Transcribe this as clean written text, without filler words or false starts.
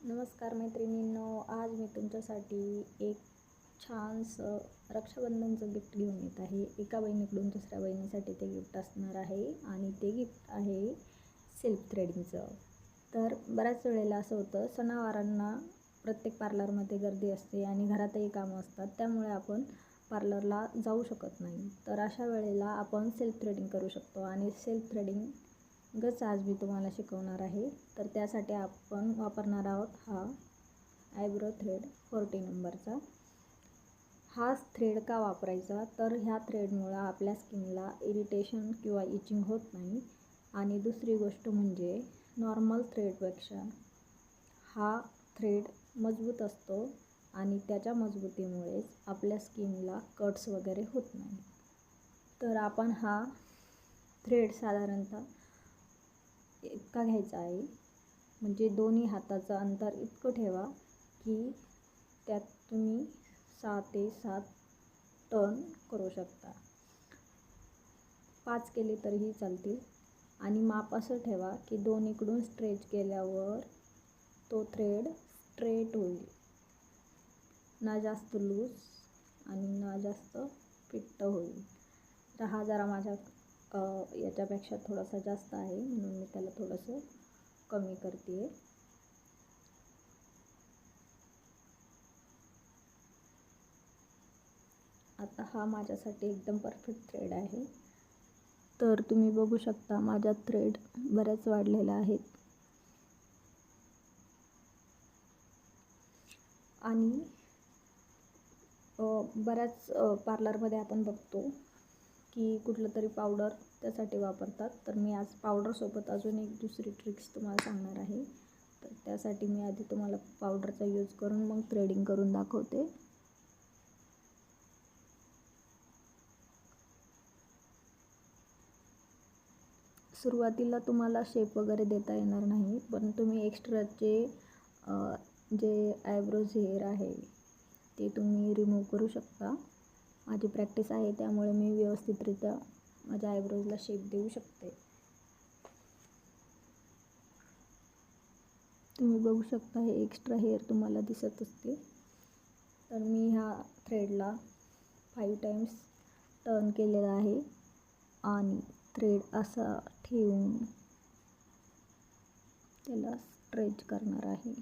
नमस्कार मैत्रिणींनो, आज मी तुमच्यासाठी एक छानसं रक्षाबंधनचं गिफ्ट घेऊन येत आहे. एका बहिणीकडून दुसऱ्या बहिणीसाठी ते गिफ्ट असणार आहे आणि ते गिफ्ट आहे सिल्क थ्रेडिंगचं. तर बऱ्याच वेळेला असं होतं, सणावारांना प्रत्येक पार्लरमध्ये गर्दी असते आणि घरातही कामं असतात, त्यामुळे आपण पार्लरला जाऊ शकत नाही. तर अशा वेळेला आपण सेल्फ थ्रेडिंग करू शकतो आणि सेल्फ थ्रेडिंगच आज मी तुम्हाला शिकवणार आहे. तर त्यासाठी आपण वापरणार आहोत हा आयब्रो थ्रेड 40 नंबरचा. हा थ्रेड का वापरायचा, तर ह्या थ्रेडमुळं आपल्या स्किनला इरिटेशन किंवा इचिंग होत नाही. आणि दुसरी गोष्ट म्हणजे नॉर्मल थ्रेडपेक्षा हा थ्रेड मजबूत असतो आणि त्याच्या मजबूतीमुळेच आपल्या स्किनला कट्स वगैरे होत नाही. तर आपण हा थ्रेड साधारणतः इतका घ्यायचा आहे, म्हणजे दोन्ही हाताचं अंतर इतकं ठेवा की त्यात तुम्ही 6 ते 7 टर्न करू शकता. 5 केले तरीही चालतील. आणि माप असं ठेवा की दोन्हीकडून स्ट्रेच केल्यावर तो थ्रेड स्ट्रेट होईल, ना जास्त लूज आणि ना जास्त फिट्ट होईल. तर हा जरा माझ्या याच्यापेक्षा थोडासा जास्त आहे, म्हणून मी त्याला थोडंसं कमी करते. आता हा माझ्यासाठी एकदम परफेक्ट थ्रेड आहे. तर तुम्ही बघू शकता माझ्या थ्रेड बऱ्याच वाढलेल्या आहेत. आणि बऱ्याच पार्लरमध्ये आपण बघतो की कुठलं तरी पावडर त्यासाठी वापरतात. तर मी आज पावडरसोबत अजून एक दुसरी ट्रिक्स तुम्हाला सांगणार आहे. तर त्यासाठी मी आधी तुम्हाला पावडरचा यूज करून मग थ्रेडिंग करून दाखवते. सुरुवातीला तुम्हाला शेप वगैरे देता येणार नाही, पण तुम्ही एक्स्ट्राचे जे आयब्रोज हेअर आहे ते तुम्ही रिमूव्ह करू शकता. माझी प्रॅक्टिस आहे, त्यामुळे मी व्यवस्थितरित्या माझ्या आयब्रोजला शेप देऊ शकते. तुम्ही बघू शकता हे एक्स्ट्रा हेअर तुम्हाला दिसत असते. तर मी ह्या थ्रेडला 5 टाइम्स टर्न केलेला आहे आणि थ्रेड असा ठेवून त्याला स्ट्रेच करणार आहे.